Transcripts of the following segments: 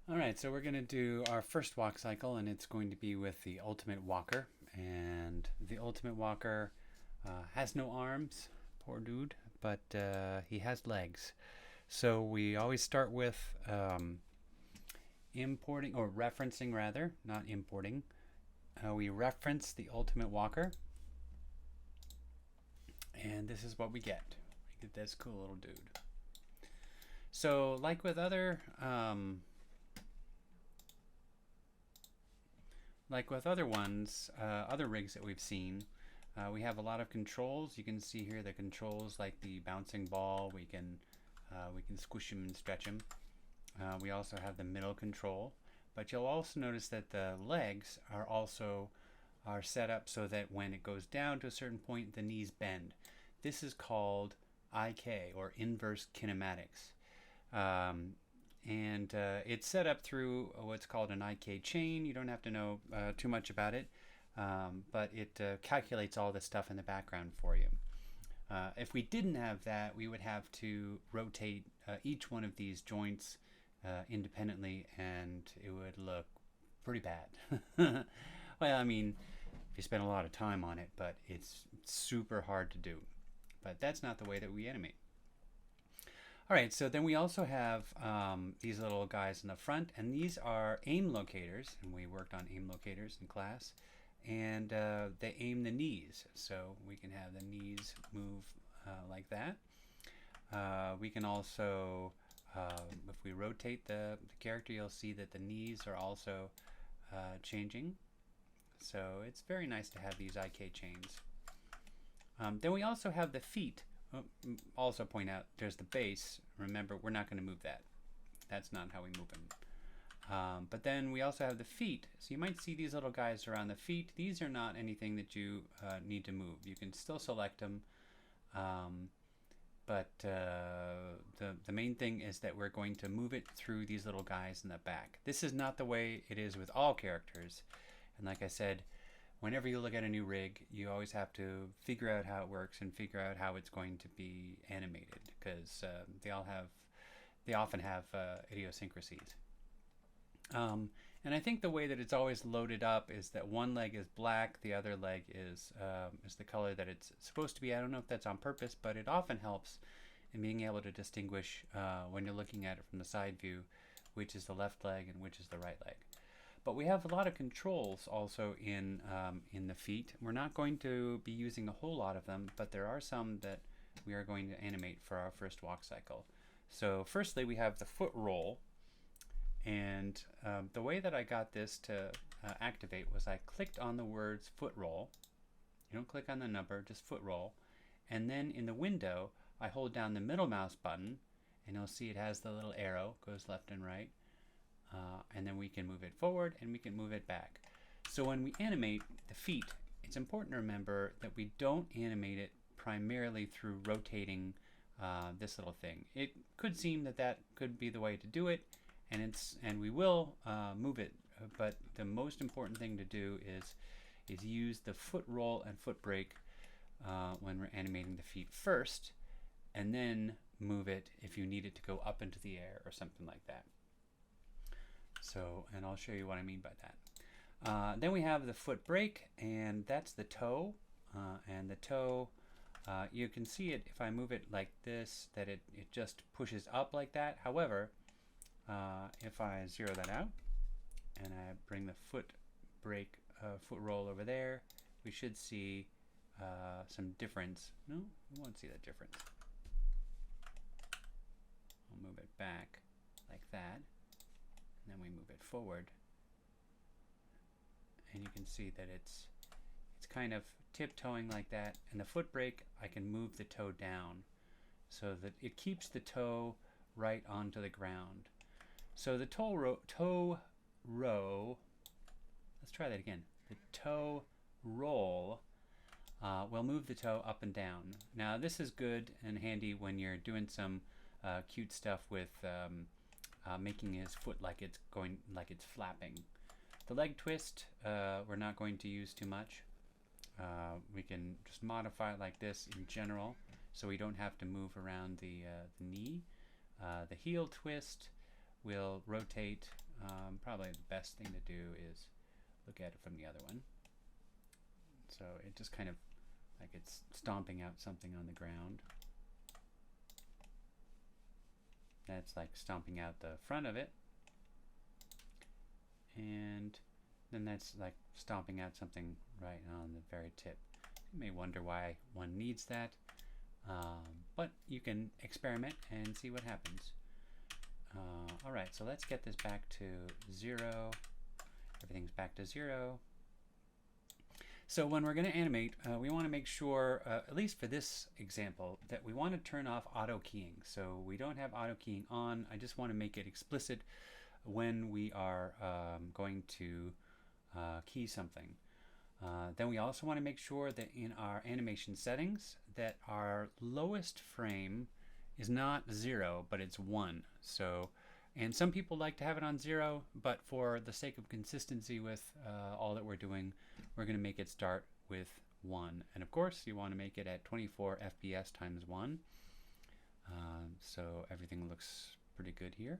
Alright, so we're going to do our first walk cycle, and it's going to be with the Ultimate Walker. And the Ultimate Walker has no arms, poor dude, but he has legs. So we always start with importing, or referencing rather, not importing. We reference the Ultimate Walker, and this is what we get. We get this cool little dude. So, like with other ones, other rigs that we've seen, we have a lot of controls. You can see here the controls like the bouncing ball. We can squish him and stretch him. We also have the middle control, but you'll also notice that the legs are set up so that when it goes down to a certain point, the knees bend. This is called IK, or inverse kinematics. Um, and it's set up through what's called an IK chain. You don't have to know too much about it, but it calculates all this stuff in the background for you. If we didn't have that, we would have to rotate each one of these joints independently, and it would look pretty bad. Well, I mean, if you spend a lot of time on it, but it's super hard to do. But that's not the way that we animate. All right, so then we also have these little guys in the front, and these are aim locators, and we worked on aim locators in class, and they aim the knees, so we can have the knees move like that. We can also, if we rotate the character, you'll see that the knees are also changing, so it's very nice to have these IK chains. Then we also have the feet. Also point out there's the base. Remember, we're not going to move that. That's not how we move them. But then we also have the feet. So you might see these little guys around the feet. These are not anything that you need to move. You can still select them. But the main thing is that we're going to move it through these little guys in the back. This is not the way it is with all characters. And like I said, whenever you look at a new rig, you always have to figure out how it works and figure out how it's going to be animated, because they often have idiosyncrasies. And I think the way that it's always loaded up is that one leg is black, the other leg is the color that it's supposed to be. I don't know if that's on purpose, but it often helps in being able to distinguish when you're looking at it from the side view, which is the left leg and which is the right leg. But we have a lot of controls also in the feet. We're not going to be using a whole lot of them, but there are some that we are going to animate for our first walk cycle. So firstly, we have the foot roll. And the way that I got this to activate was I clicked on the words foot roll. You don't click on the number, just foot roll. And then in the window, I hold down the middle mouse button, and you'll see it has the little arrow, goes left and right. And then we can move it forward and we can move it back. So when we animate the feet, it's important to remember that we don't animate it primarily through rotating this little thing. It could seem that that could be the way to do it, and we will move it, but the most important thing to do is use the foot roll and foot brake when we're animating the feet first, and then move it if you need it to go up into the air or something like that. So, and I'll show you what I mean by that. Then we have the foot brake, and that's the toe. And the toe, you can see it if I move it like this, that it just pushes up like that. However, if I zero that out and I bring the foot brake, foot roll over there, we should see some difference. No, we won't see that difference. I'll move it back like that. And then we move it forward, and you can see that it's kind of tiptoeing like that. And the foot brake, I can move the toe down so that it keeps the toe right onto the ground. So the toe row, let's try that again. The toe roll will move the toe up and down. Now this is good and handy when you're doing some cute stuff with making his foot like it's flapping. The leg twist, we're not going to use too much. We can just modify it like this in general, so we don't have to move around the knee. The heel twist will rotate probably the best thing to do is look at it from the other one. So it just kind of like it's stomping out something on the ground. That's like stomping out the front of it. And then that's like stomping out something right on the very tip. You may wonder why one needs that, but you can experiment and see what happens. Alright, so let's get this back to 0. Everything's back to 0. So when we're going to animate, we want to make sure, at least for this example, that we want to turn off auto keying. So we don't have auto keying on. I just want to make it explicit when we are going to key something. Then we also want to make sure that in our animation settings that our lowest frame is not 0, but it's 1. So, and some people like to have it on 0, but for the sake of consistency with all that we're doing, we're going to make it start with 1. And of course, you want to make it at 24 FPS times 1. So everything looks pretty good here.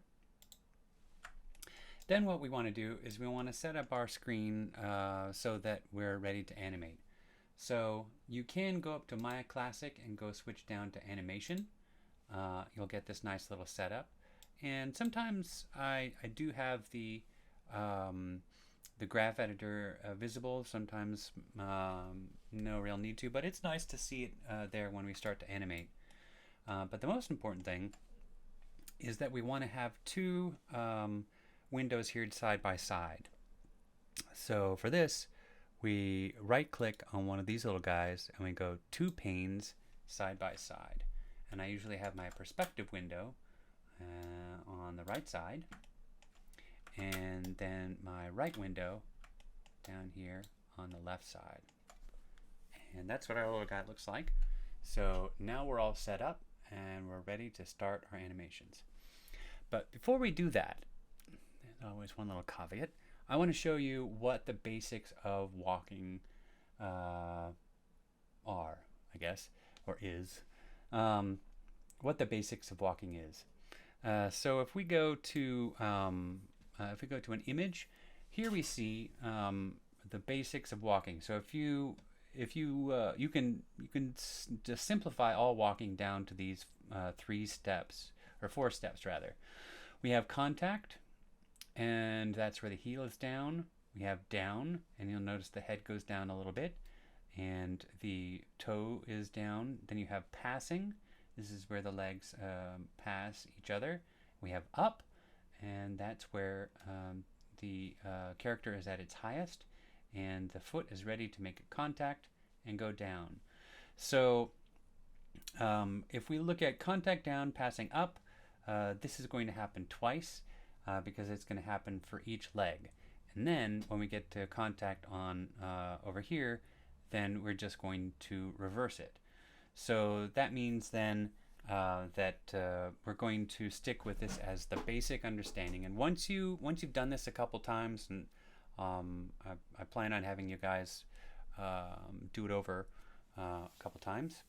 Then what we want to do is we want to set up our screen so that we're ready to animate. So you can go up to Maya Classic and go switch down to animation. You'll get this nice little setup. And sometimes I do have the graph editor visible. Sometimes no real need to, but it's nice to see it there when we start to animate. But the most important thing is that we want to have two windows here side by side. So for this, we right click on one of these little guys and we go 2 panes side by side. And I usually have my perspective window on the right side, and then my right window down here on the left side. And that's what our little guy looks like. So now we're all set up and we're ready to start our animations. But before we do that, there's always one little caveat. I want to show you what the basics of walking are, I guess, or is. What the basics of walking is. So if we go to an image, here we see the basics of walking. So you can just simplify all walking down to these 3 steps, or 4 steps rather. We have contact, and that's where the heel is down. We have down, and you'll notice the head goes down a little bit, and the toe is down. Then you have passing. This is where the legs pass each other. We have up, and that's where the character is at its highest, and the foot is ready to make a contact and go down. So if we look at contact down, passing up, this is going to happen twice because it's going to happen for each leg. And then when we get to contact on over here, then we're just going to reverse it. So that means then that we're going to stick with this as the basic understanding. And once you've done this a couple times, and I plan on having you guys do it over a couple times,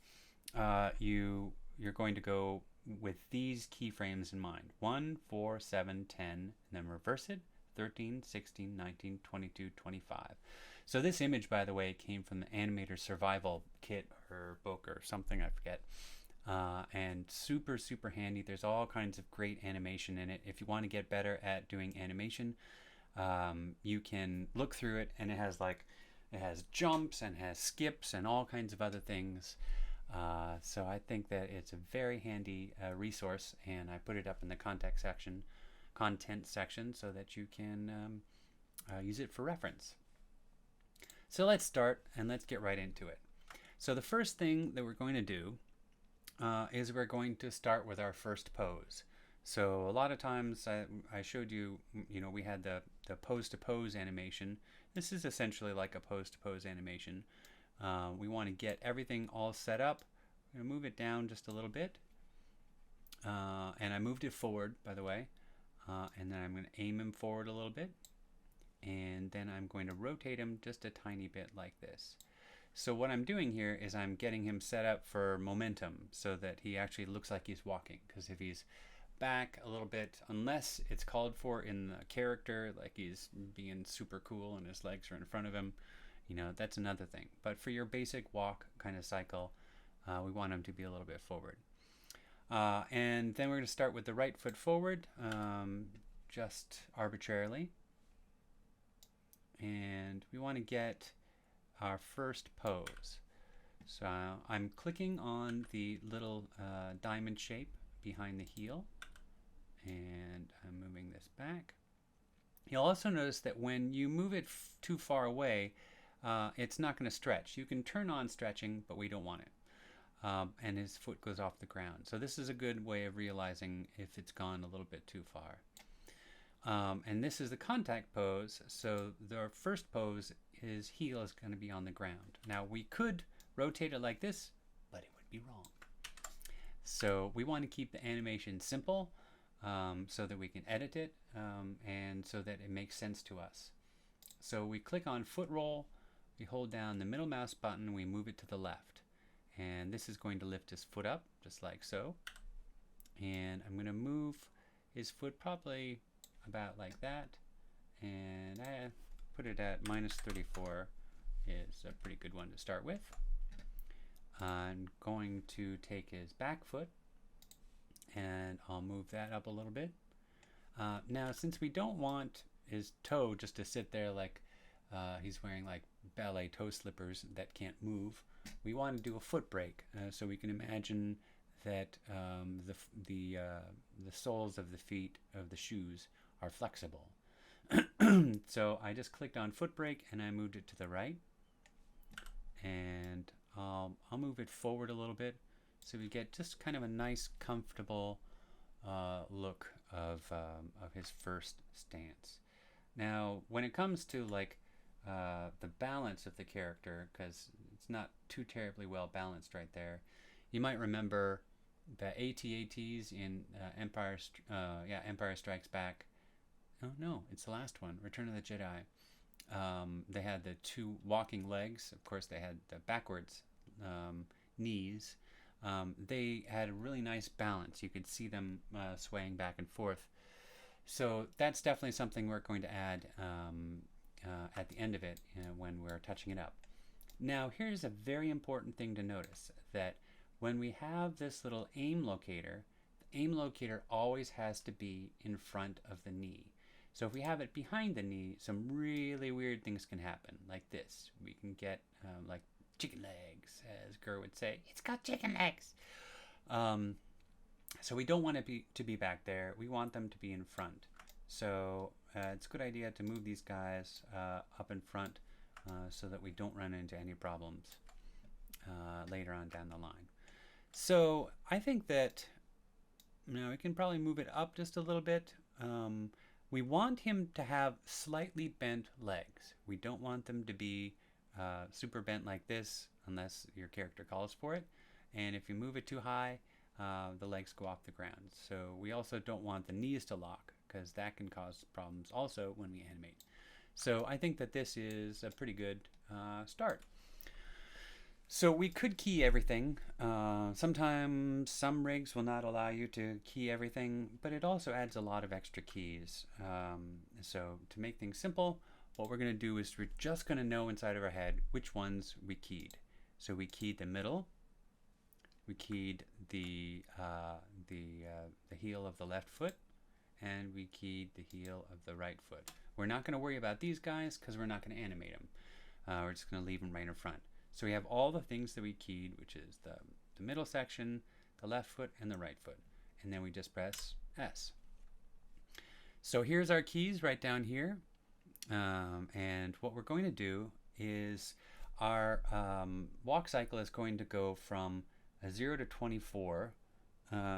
you're going to go with these keyframes in mind: 1, 4, 7, 10, and then reverse it: 13, 16, 19, 22, 25. So this image, by the way, came from the Animator Survival Kit or book or something, I forget. And super, super handy. There's all kinds of great animation in it. If you want to get better at doing animation, you can look through it, and it has jumps and has skips and all kinds of other things. So I think that it's a very handy resource, and I put it up in the content section so that you can use it for reference. So let's start and let's get right into it. So the first thing that we're going to do is we're going to start with our first pose. So a lot of times I showed you, we had the pose to pose animation. This is essentially like a pose to pose animation. We want to get everything all set up. I'm going to move it down just a little bit. And I moved it forward, by the way. And then I'm going to aim him forward a little bit. And then I'm going to rotate him just a tiny bit like this. So what I'm doing here is I'm getting him set up for momentum so that he actually looks like he's walking. Because if he's back a little bit, unless it's called for in the character, like he's being super cool and his legs are in front of him. You know, that's another thing. But for your basic walk kind of cycle, we want him to be a little bit forward. And then we're going to start with the right foot forward, just arbitrarily. And we want to get our first pose. So I'm clicking on the little diamond shape behind the heel, and I'm moving this back. You'll also notice that when you move it too far away, it's not going to stretch. You can turn on stretching, but we don't want it. And his foot goes off the ground. So this is a good way of realizing if it's gone a little bit too far. And this is the contact pose. So the first pose, his heel is going to be on the ground. Now we could rotate it like this, but it would be wrong. So we want to keep the animation simple, so that we can edit it, and so that it makes sense to us. So we click on foot roll, we hold down the middle mouse button, we move it to the left. And this is going to lift his foot up, just like so. And I'm going to move his foot probably about like that. And I put it at -34 is a pretty good one to start with. I'm going to take his back foot and I'll move that up a little bit. Now, since we don't want his toe just to sit there like he's wearing like ballet toe slippers that can't move, we want to do a foot break. So we can imagine that the soles of the feet of the shoes are flexible. So I just clicked on foot break and I moved it to the right. And I'll move it forward a little bit so we get just kind of a nice, comfortable look of his first stance. Now, when it comes to like the balance of the character, because it's not too terribly well balanced right there, you might remember the AT-ATs in Empire Strikes Back. Oh no, it's the last one, Return of the Jedi. They had the two walking legs. Of course, they had the backwards knees. They had a really nice balance. You could see them swaying back and forth. So that's definitely something we're going to add at the end of it, when we're touching it up. Now, here's a very important thing to notice, that when we have this little aim locator, the aim locator always has to be in front of the knee. So if we have it behind the knee, some really weird things can happen, like this. We can get like chicken legs, as Gur would say. It's got chicken legs. So we don't want it to be back there. We want them to be in front. So it's a good idea to move these guys up in front so that we don't run into any problems later on down the line. So I think that we can probably move it up just a little bit. We want him to have slightly bent legs. We don't want them to be super bent like this unless your character calls for it. And if you move it too high, the legs go off the ground. So we also don't want the knees to lock, because that can cause problems also when we animate. So I think that this is a pretty good start. So we could key everything. Sometimes some rigs will not allow you to key everything, but it also adds a lot of extra keys. So to make things simple, what we're going to do is we're just going to know inside of our head which ones we keyed. So we keyed the middle, we keyed the heel of the left foot, and we keyed the heel of the right foot. We're not going to worry about these guys because we're not going to animate them. We're just going to leave them right in front. So we have all the things that we keyed, which is the middle section, the left foot, and the right foot. And then we just press S. So here's our keys right down here. And what we're going to do is our walk cycle is going to go from 0 to 24.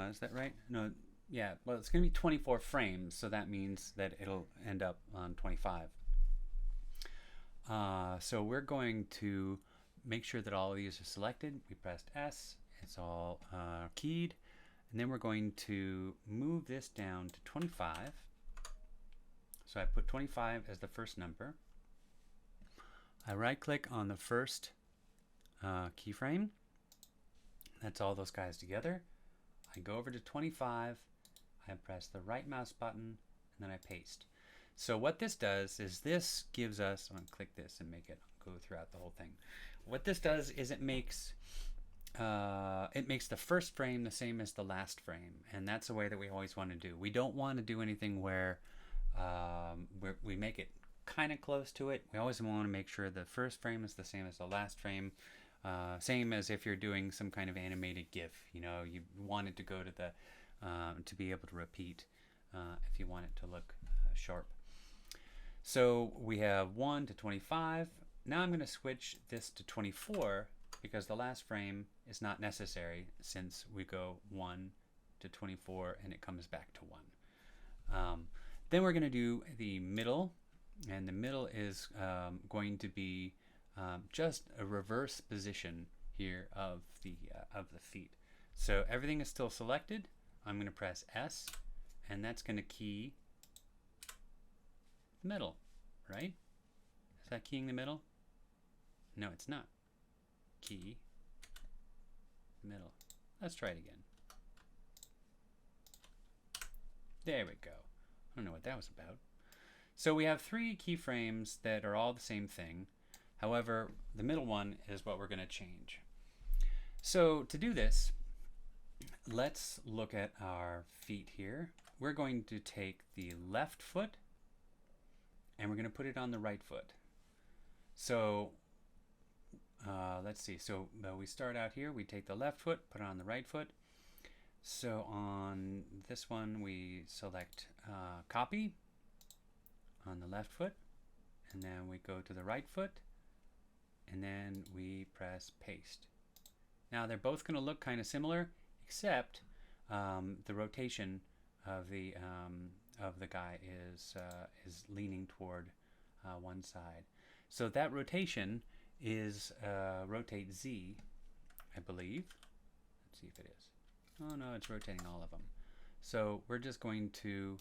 Is that right? No, yeah, well, it's going to be 24 frames, so that means that it'll end up on 25. So we're going to make sure that all of these are selected. We pressed S, it's all keyed, and then we're going to move this down to 25. So I put 25 as the first number. I right click on the first keyframe. That's all those guys together. I go over to 25. I press the right mouse button, and then I paste. So what this does is this gives us, I'm going to click this and make it go throughout the whole thing. What this does is it makes the first frame the same as the last frame, and that's the way that we always want to do. We don't want to do anything where we make it kind of close to it. We always want to make sure the first frame is the same as the last frame. Same as if you're doing some kind of animated GIF. You know, you want it to go to the to be able to repeat if you want it to look sharp. So we have 1 to 25. Now I'm going to switch this to 24 because the last frame is not necessary since we go 1 to 24 and it comes back to 1. Then we're going to do the middle, and the middle is going to be just a reverse position here of the feet. So everything is still selected. I'm going to press S, and that's going to key the middle, right? Is that keying the middle? No, it's not. Key the middle. Let's try it again. There we go. I don't know what that was about. So we have 3 keyframes that are all the same thing. However, the middle one is what we're going to change. So to do this, let's look at our feet here. We're going to take the left foot and we're going to put it on the right foot. So let's see. So we start out here. We take the left foot, put it on the right foot. So on this one, we select copy on the left foot, and then we go to the right foot, and then we press paste. Now they're both going to look kind of similar, except the rotation of the guy is leaning toward one side. So that rotation is rotate Z, I believe. Let's see if it is. Oh no, it's rotating all of them. So we're just going to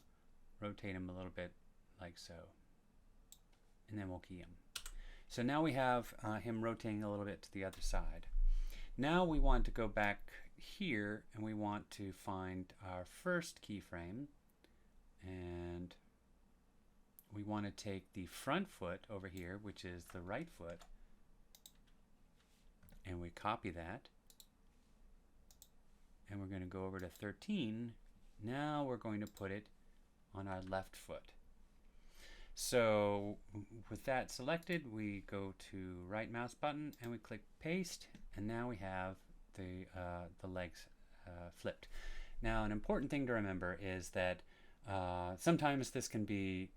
rotate him a little bit like so, and then we'll key him. So now we have him rotating a little bit to the other side. Now we want to go back here and we want to find our first keyframe, and we want to take the front foot over here, which is the right foot, and we copy that, and we're going to go over to 13. Now we're going to put it on our left foot. So with that selected, we go to right mouse button and we click paste, and now we have the legs flipped. Now an important thing to remember is that sometimes this can be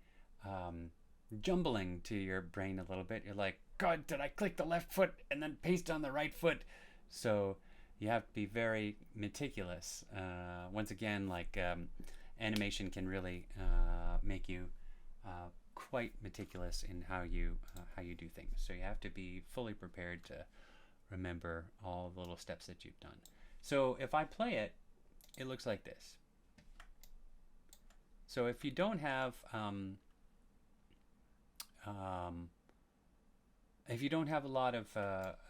jumbling to your brain a little bit. You're like, God, did I click the left foot and then paste on the right foot? So you have to be very meticulous. Once again, like animation can really make you quite meticulous in how you do things. So you have to be fully prepared to remember all the little steps that you've done. So if I play it, it looks like this. So if you don't have a lot of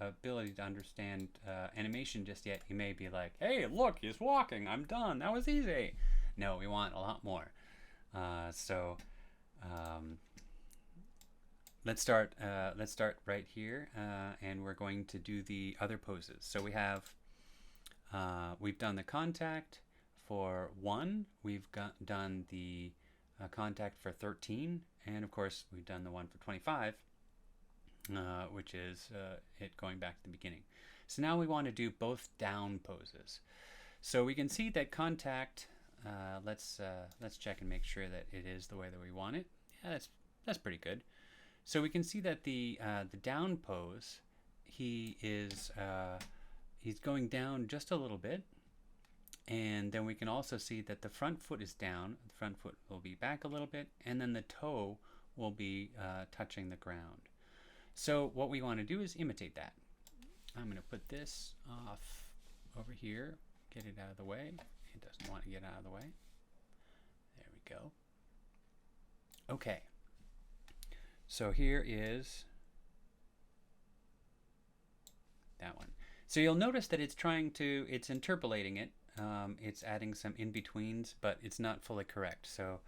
ability to understand animation just yet, you may be like, hey, look, he's walking, I'm done, that was easy. No, we want a lot more. Let's start right here, and we're going to do the other poses. So we've done the contact for 1, we've done the contact for 13, and of course we've done the one for 25, which is it going back to the beginning. So now we want to do both down poses. So we can see that contact, let's check and make sure that it is the way that we want it. Yeah, that's pretty good. So we can see that the down pose, he's going down just a little bit, and then we can also see that the front foot is down. The front foot will be back a little bit, and then the toe will be touching the ground. So what we want to do is imitate that. I'm going to put this off over here, get it out of the way. It doesn't want to get out of the way. There we go. Okay. So here is that one. So you'll notice that it's interpolating it it's adding some in-betweens, but it's not fully correct. So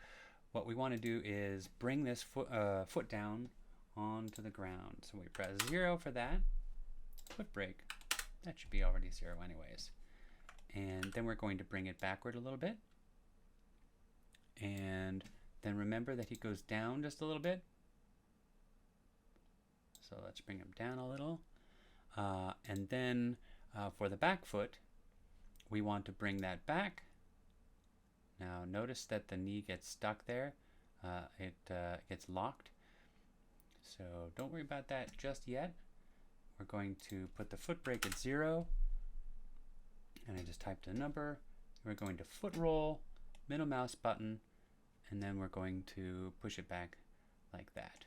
what we want to do is bring this foot down onto the ground. So we press 0 for that. Foot brake. That should be already 0 anyways. And then we're going to bring it backward a little bit. And then remember that he goes down just a little bit. So let's bring him down a little. And then for the back foot, we want to bring that back. Now notice that the knee gets stuck there. It gets locked. So don't worry about that just yet. We're going to put the foot brake at 0. And I just typed a number. We're going to foot roll, middle mouse button, and then we're going to push it back like that.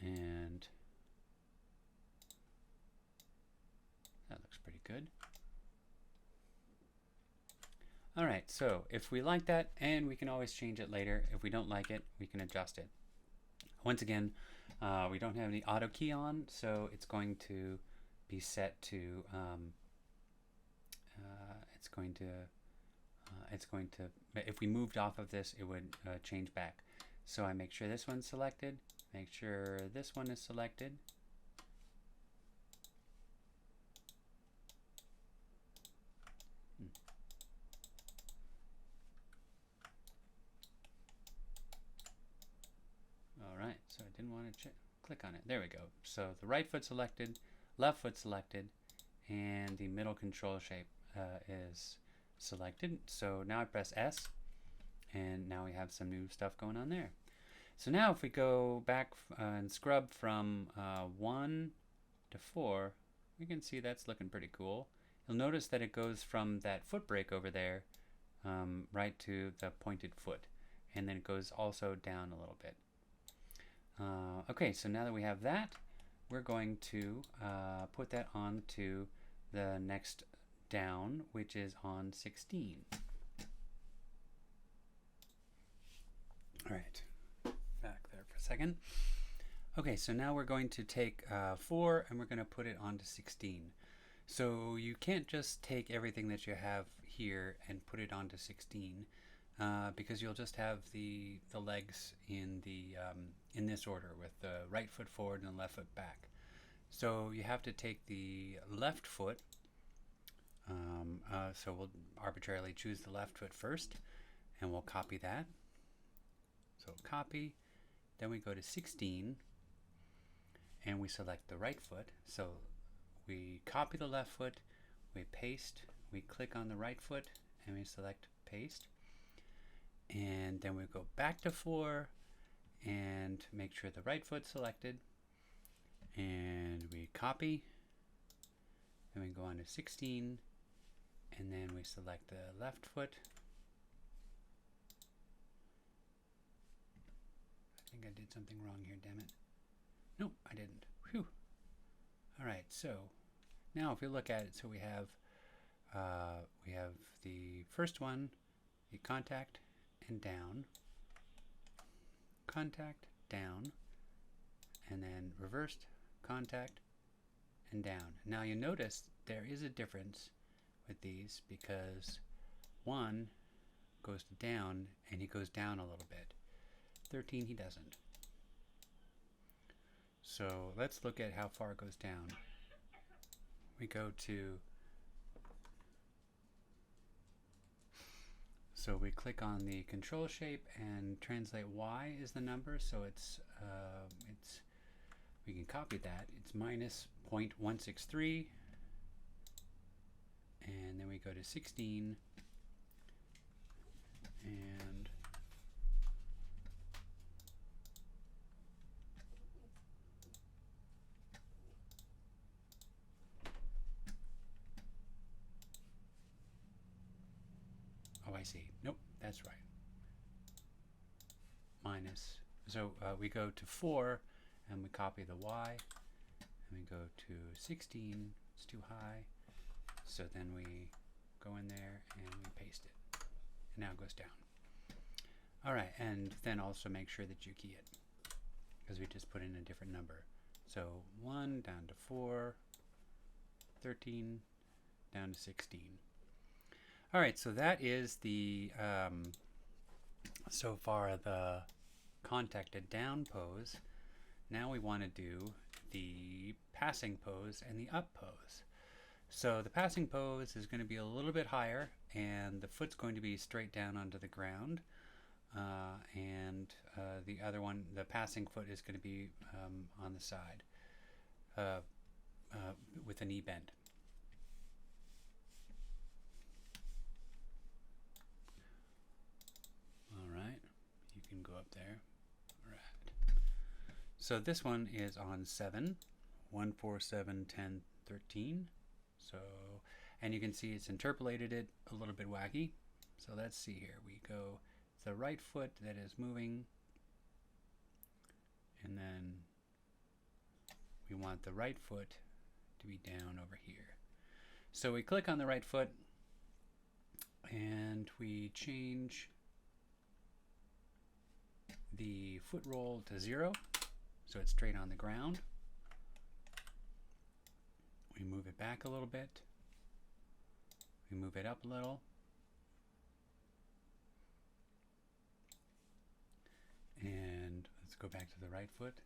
And that looks pretty good. All right, so if we like that, and we can always change it later. If we don't like it, we can adjust it. Once again, we don't have any auto key on, so it's going to be set to if we moved off of this, it would change back. So I make sure this one's selected, make sure this one is selected. Alright, so I didn't want to click on it. There we go. So the right foot selected, left foot selected, and the middle control shape is selected. So now I press S, and now we have some new stuff going on there. So now if we go back and scrub from 1 to 4, we can see that's looking pretty cool. You'll notice that it goes from that foot brake over there right to the pointed foot, and then it goes also down a little bit. Okay, so now that we have that, we're going to put that onto the next down, which is on 16. All right, back there for a second. Okay, so now we're going to take 4 and we're going to put it onto 16. So you can't just take everything that you have here and put it onto 16 because you'll just have the legs in this order with the right foot forward and the left foot back. So you have to take the left foot. So we'll arbitrarily choose the left foot first, and we'll copy that. So copy, then we go to 16, and we select the right foot. So we copy the left foot, we paste, we click on the right foot, and we select paste. And then we go back to 4 and make sure the right foot's selected, and we copy, then we go on to 16, and then we select the left foot. I think I did something wrong here, damn it. Nope, I didn't. Whew. All right, so now if we look at it, so we have the first one, the contact and down, contact, down, and then reversed, contact, and down. Now you notice there is a difference with these because one goes to down and he goes down a little bit. 13 he doesn't. So let's look at how far it goes down. We go to, so we click on the control shape and translate Y is the number, so it's we can copy that. It's minus 0.163, and then we go to 16, and oh, I see. Nope, that's right. Minus. So we go to 4 and we copy the Y, and we go to 16. It's too high. So then we go in there and we paste it. And now it goes down. All right, and then also make sure that you key it because we just put in a different number. So 1 down to 4, 13 down to 16. All right, so that is the so far the contacted down pose. Now we want to do the passing pose and the up pose. So the passing pose is going to be a little bit higher, and the foot's going to be straight down onto the ground. The other one, the passing foot, is going to be on the side with a knee bend. All right, you can go up there. All right. So this one is on 7, 1, 4, 7, 10, 13. So, and you can see it's interpolated it a little bit wacky. So let's see here. We go the right foot that is moving, and then we want the right foot to be down over here. So we click on the right foot and we change the foot roll to 0, so it's straight on the ground. We move it back a little bit. We move it up a little. And let's go back to the right foot.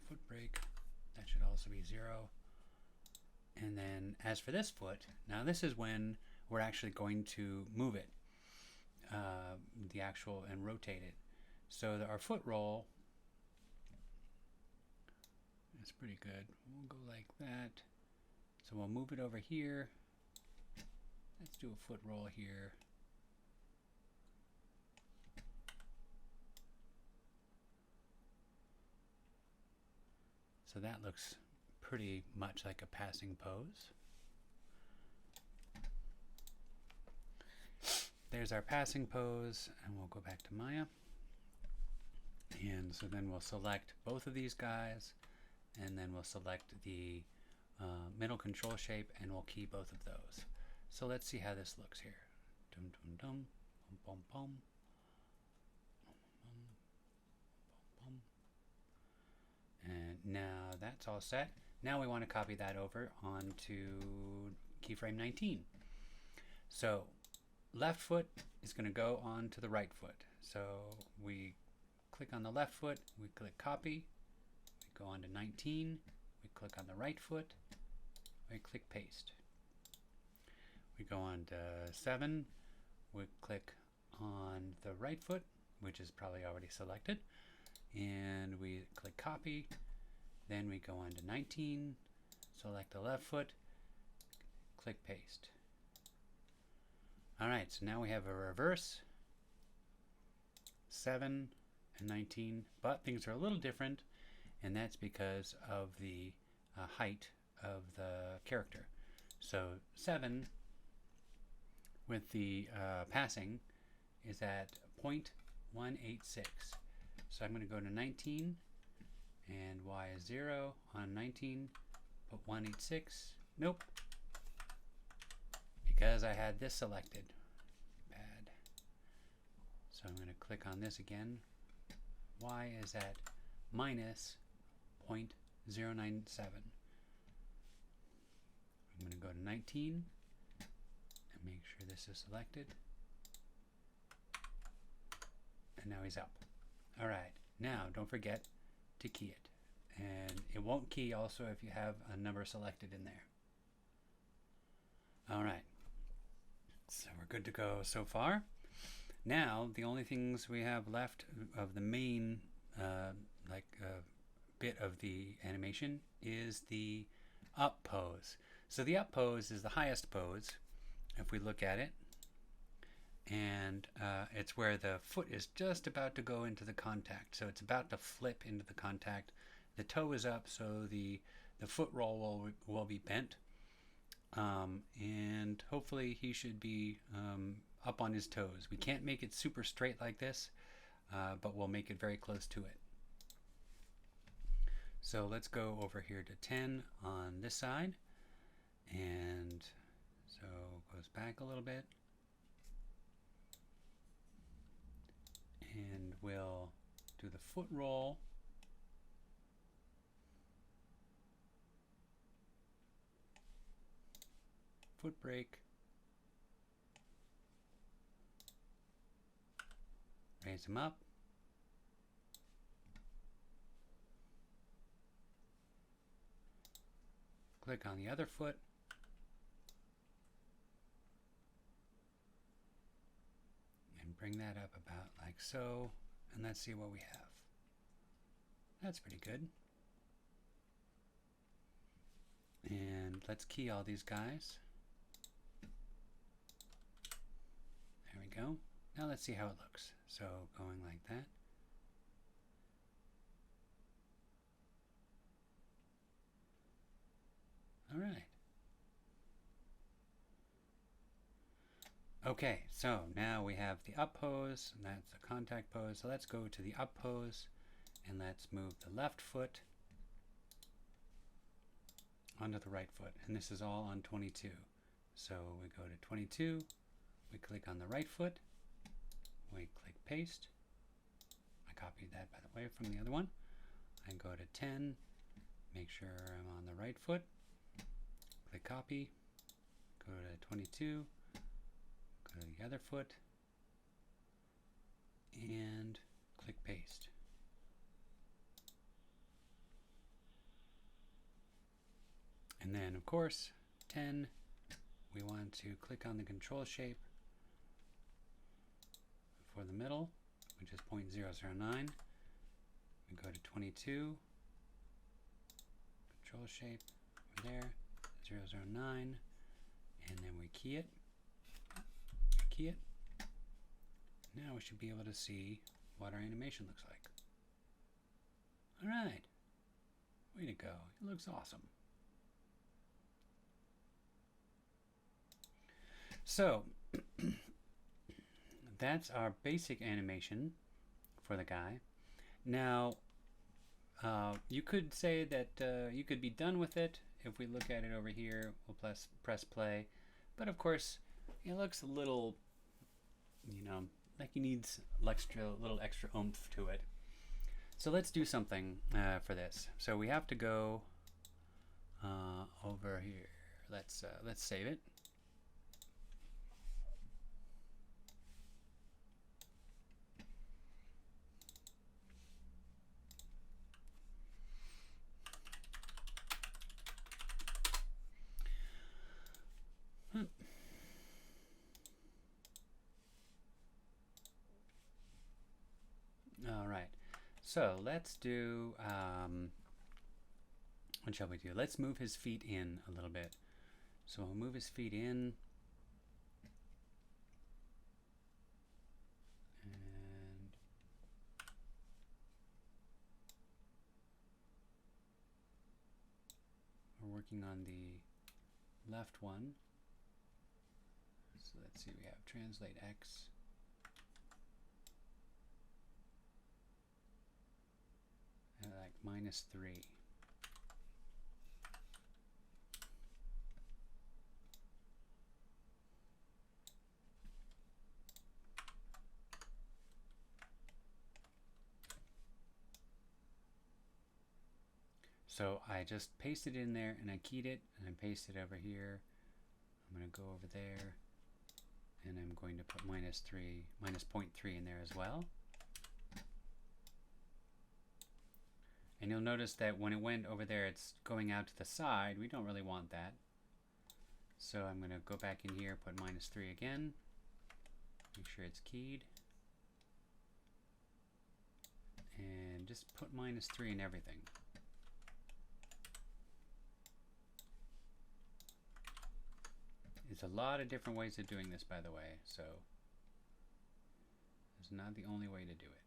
Foot brake, that should also be 0. And then as for this foot, now this is when we're actually going to move it, the actual, and rotate it. So our foot roll is pretty good. We'll go like that. So we'll move it over here. Let's do a foot roll here. So that looks pretty much like a passing pose. There's our passing pose, and we'll go back to Maya. And so then we'll select both of these guys, and then we'll select the middle control shape, and we'll key both of those. So let's see how this looks here. Dum dum dum, pum pum pum. And now that's all set. Now we want to copy that over onto keyframe 19. So left foot is going to go onto the right foot. So we click on the left foot, we click copy, we go on to 19, we click on the right foot, we click paste. We go on to 7, we click on the right foot, which is probably already selected, and we click copy. Then we go on to 19, select the left foot, click paste. All right, so now we have a reverse, 7 and 19, but things are a little different, and that's because of the height of the character. So 7 with the passing is at 0.186. So I'm going to go to 19, and y is 0 on 19, put 186. Nope, because I had this selected. Bad. So I'm going to click on this again. Y is at minus 0.097. I'm going to go to 19 and make sure this is selected. And now he's up. All right, now don't forget to key it. And it won't key also if you have a number selected in there. All right, so we're good to go so far. Now the only things we have left of the main bit of the animation is the up pose. So the up pose is the highest pose if we look at it, and it's where the foot is just about to go into the contact. So it's about to flip into the contact. The toe is up, so the foot roll will be bent, and hopefully he should be up on his toes. We can't make it super straight like this, but we'll make it very close to it. So let's go over here to 10 on this side, and so goes back a little bit, and we'll do the foot roll, foot brake. Raise them up. Click on the other foot. And bring that up about like so. And let's see what we have. That's pretty good. And let's key all these guys. There we go. Now let's see how it looks. So going like that. All right. Okay, so now we have the up pose, and that's the contact pose. So let's go to the up pose, and let's move the left foot onto the right foot. And this is all on 22. So we go to 22, we click on the right foot, we click paste. I copied that, by the way, from the other one. I go to 10, make sure I'm on the right foot, click copy, go to 22, go to the other foot, and click paste. And then, of course, 10, we want to click on the control shape for the middle, which is 0.009. We go to 22, control shape over there, 009, and then we key it. Key it. Now we should be able to see what our animation looks like. All right, way to go. It looks awesome. So that's our basic animation for the guy. Now you could say that you could be done with it. If we look at it over here, we'll press play. But of course, it looks a little, you know, like he needs a little extra oomph to it. So let's do something for this. So we have to go over here. Let's save it. All right, so let's do, what shall we do? Let's move his feet in a little bit. So we'll move his feet in. And we're working on the left one. So let's see, we have translate X. Like -3. So I just pasted it in there and I keyed it and I pasted it over here. I'm going to go over there and I'm going to put -0.3 in there as well. And you'll notice that when it went over there, it's going out to the side. We don't really want that. So I'm going to go back in here, put -3 again. Make sure it's keyed. And just put -3 in everything. There's a lot of different ways of doing this, by the way. So it's not the only way to do it.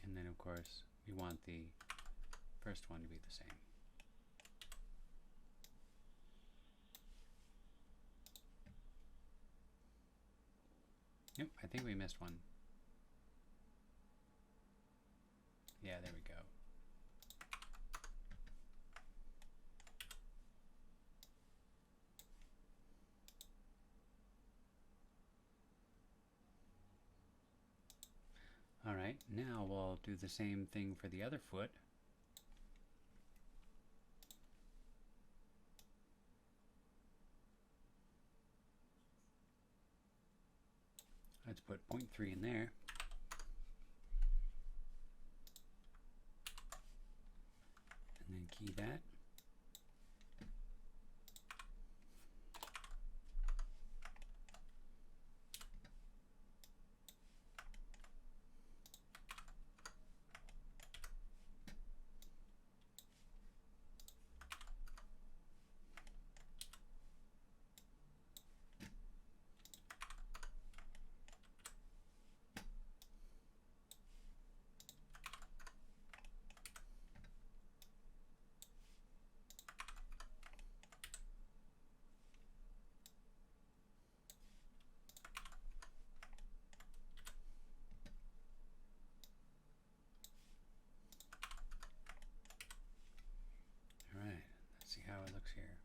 And then, of course, we want the first one to be the same. Yep, I think we missed one. Yeah, there we go. Alright, now we'll do the same thing for the other foot. Let's put 0.3 in there. And then key that. See how it looks here.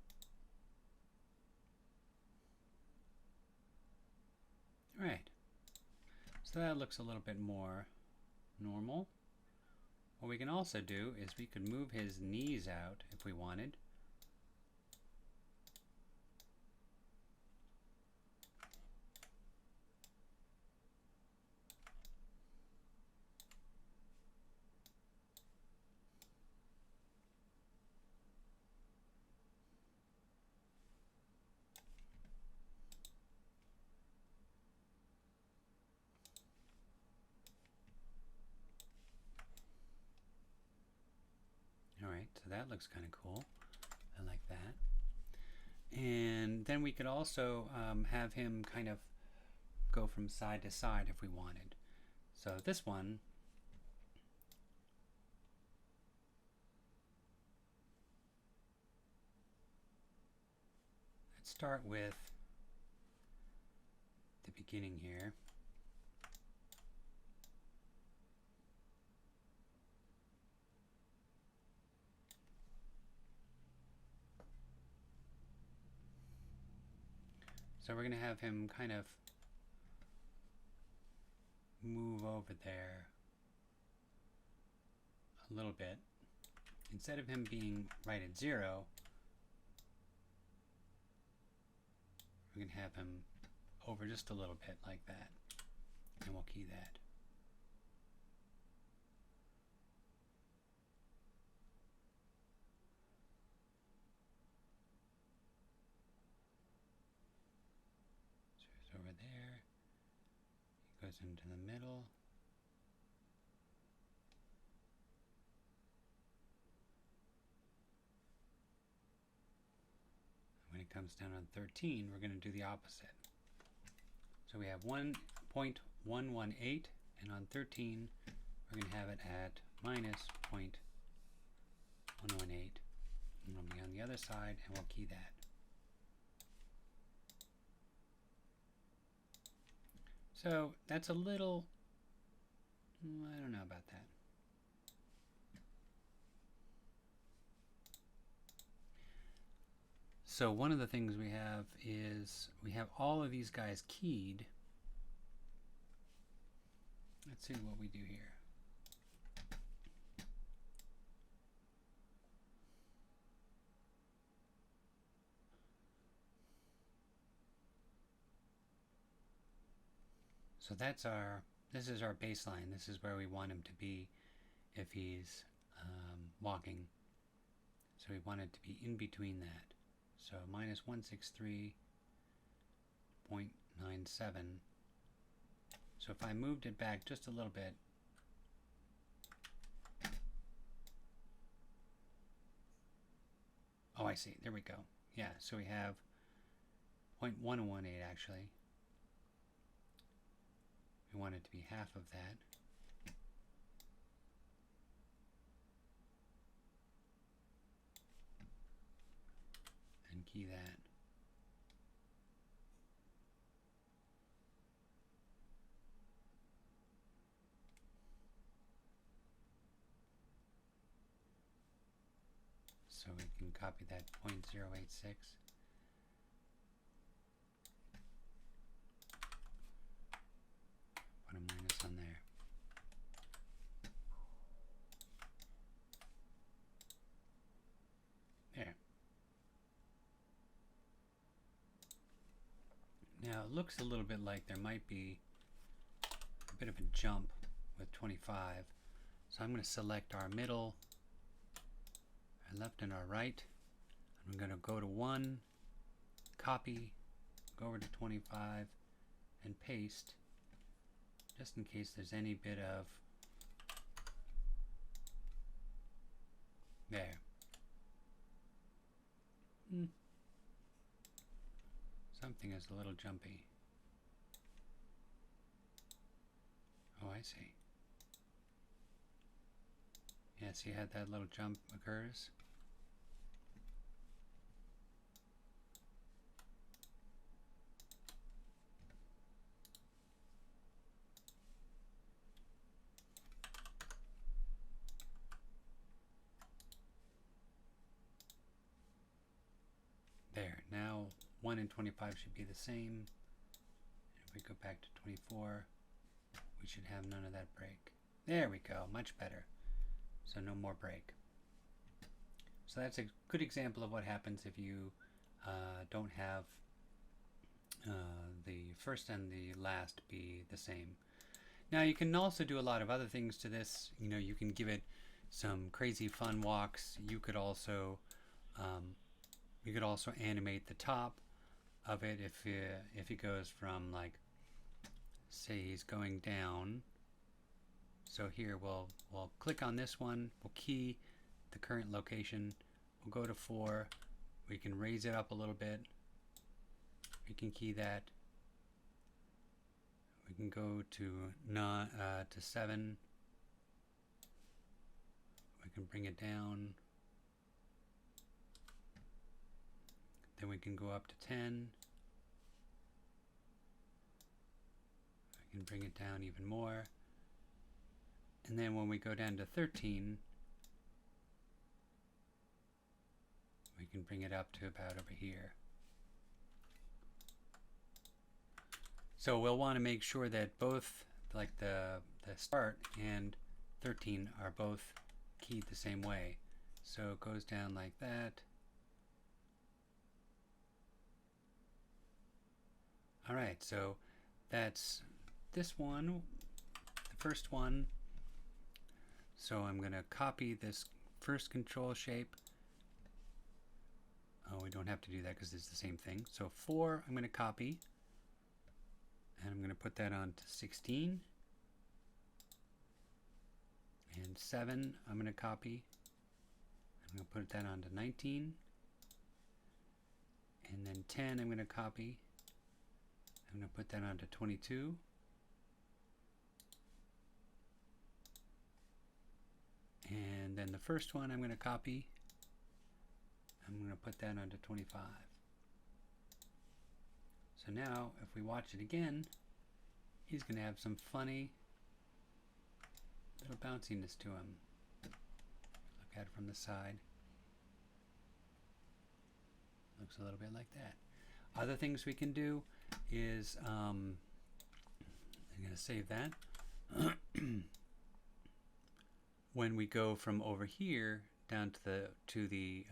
Alright, so that looks a little bit more normal. What we can also do is we could move his knees out if we wanted. Alright, so that looks kind of cool. I like that. And then we could also have him kind of go from side to side if we wanted. So this one, let's start with the beginning here. So we're going to have him kind of move over there a little bit. Instead of him being right at 0, we're going to have him over just a little bit like that. And we'll key that. Over there, he goes into the middle. When it comes down on 13, we're going to do the opposite. So we have 1.118, and on 13, we're going to have it at minus 0.118. And it'll be on the other side, and we'll key that. So that's a little, I don't know about that. So one of the things we have is we have all of these guys keyed. Let's see what we do here. So this is our baseline. This is where we want him to be if he's walking. So we want it to be in between that. So minus 163.97. So if I moved it back just a little bit, oh, I see. There we go. Yeah, so we have 0.118 actually. We want it to be half of that. And key that. So we can copy that 0.086. Put a minus on there. Now it looks a little bit like there might be a bit of a jump with 25. So I'm going to select our middle, our left and our right. I'm going to go to 1, copy, go over to 25, and paste, just in case there's any bit of, there. Something is a little jumpy. Oh, I see. Yeah, see how that little jump occurs? There, now 1 and 25 should be the same. If we go back to 24, we should have none of that break. There we go, much better. So no more break. So that's a good example of what happens if you don't have the first and the last be the same. Now you can also do a lot of other things to this. You know, you can give it some crazy fun walks. You could also animate the top of it if it goes from, like, say he's going down. So here we'll click on this one, we'll key the current location, we'll go to 4, we can raise it up a little bit, we can key that, we can go to 7, we can bring it down, then we can go up to 10, we can bring it down even more. And then when we go down to 13, we can bring it up to about over here. So we'll want to make sure that both, like the start and 13 are both keyed the same way. So it goes down like that. Alright, so that's this one, the first one. So I'm going to copy this first control shape. Oh, we don't have to do that because it's the same thing. So 4 I'm going to copy, and I'm going to put that on to 16. And 7 I'm going to copy. I'm going to put that on to 19. And then 10 I'm going to copy. I'm going to put that on to 22. And then the first one I'm going to copy. I'm going to put that onto 25. So now if we watch it again, he's going to have some funny little bounciness to him. Look at it from the side. Looks a little bit like that. Other things we can do is, I'm going to save that. When we go from over here down to the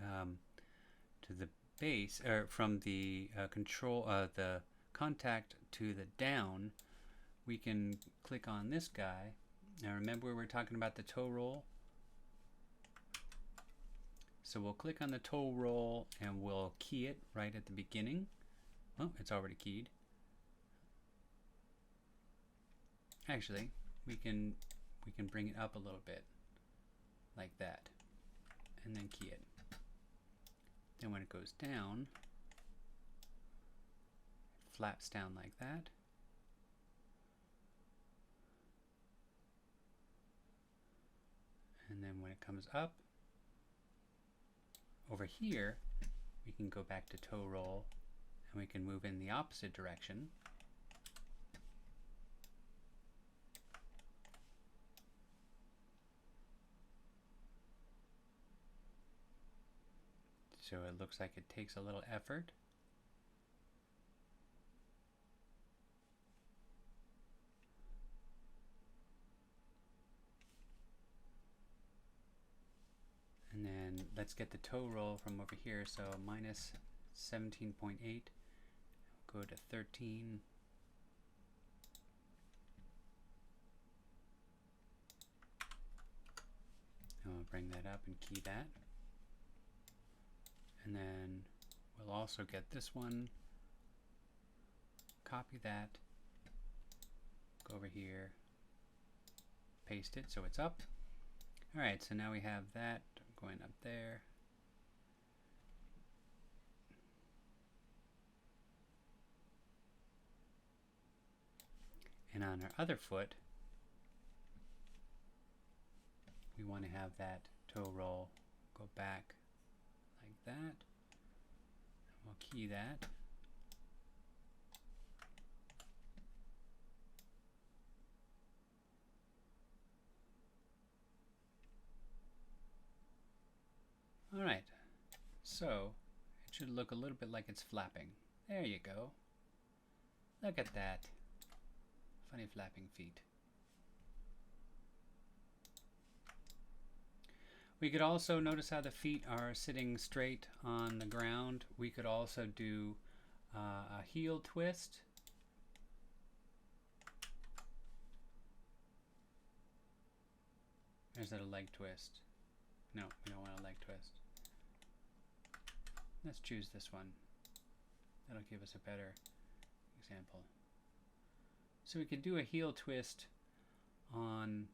base, or from the the contact to the down, we can click on this guy. Now remember, we were talking about the toe roll. So we'll click on the toe roll and we'll key it right at the beginning. Oh, it's already keyed. Actually, we can bring it up a little bit, like that, and then key it. Then when it goes down, it flaps down like that. And then when it comes up, over here, we can go back to toe roll, and we can move in the opposite direction. So it looks like it takes a little effort. And then let's get the toe roll from over here. So minus 17.8. go to 13. And we'll bring that up and key that. And then we'll also get this one, copy that, go over here, paste it so it's up. Alright, so now we have that going up there. And on our other foot, we want to have that toe roll go back like that. And we'll key that. Alright, so it should look a little bit like it's flapping. There you go. Look at that. Funny flapping feet. We could also notice how the feet are sitting straight on the ground. We could also do a heel twist. Or is that a leg twist? No, we don't want a leg twist. Let's choose this one. That'll give us a better example. So we could do a heel twist on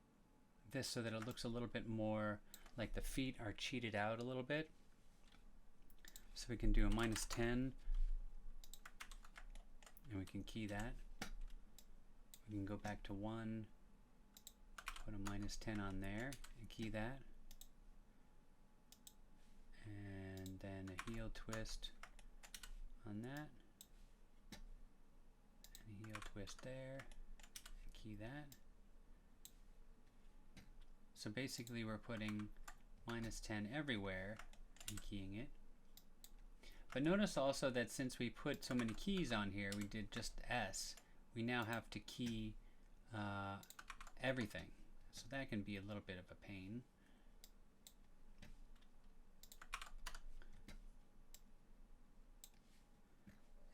this so that it looks a little bit more like the feet are cheated out a little bit. So we can do a -10, and we can key that. We can go back to 1, put a -10 on there, and key that. And then a heel twist on that. And a heel twist there, and key that. So basically we're putting -10 everywhere and keying it. But notice also that since we put so many keys on here, we did just S, we now have to key everything. So that can be a little bit of a pain.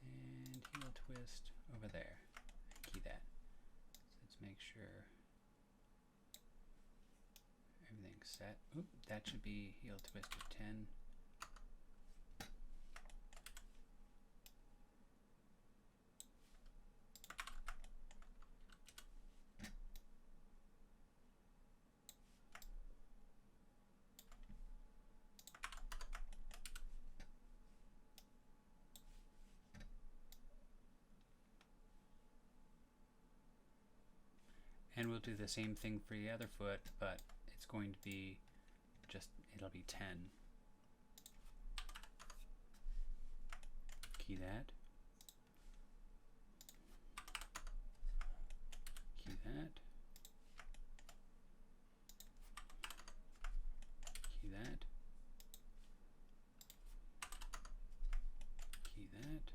And heel twist over there, and key that. So let's make sure everything's set. Oop, that should be heel twist of 10. And we'll do the same thing for the other foot, but it's going to be just, it'll be 10. Key that. Key that. Key that. Key that.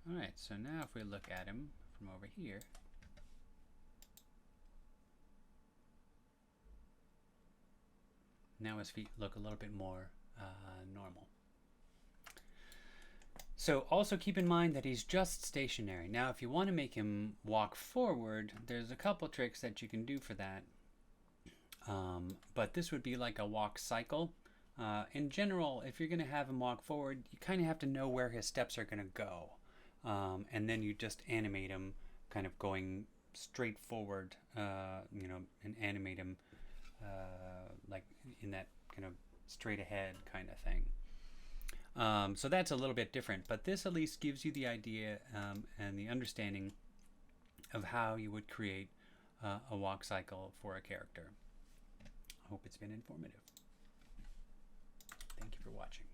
Alright, so now if we look at him from over here, now his feet look a little bit more normal. So also keep in mind that he's just stationary. Now if you want to make him walk forward, there's a couple tricks that you can do for that. But this would be like a walk cycle. In general, if you're going to have him walk forward, you kind of have to know where his steps are going to go. And then you just animate him kind of going straight forward, you know, and animate him like in that kind of straight ahead kind of thing. So that's a little bit different, but this at least gives you the idea and the understanding of how you would create a walk cycle for a character. I hope it's been informative. Thank you for watching.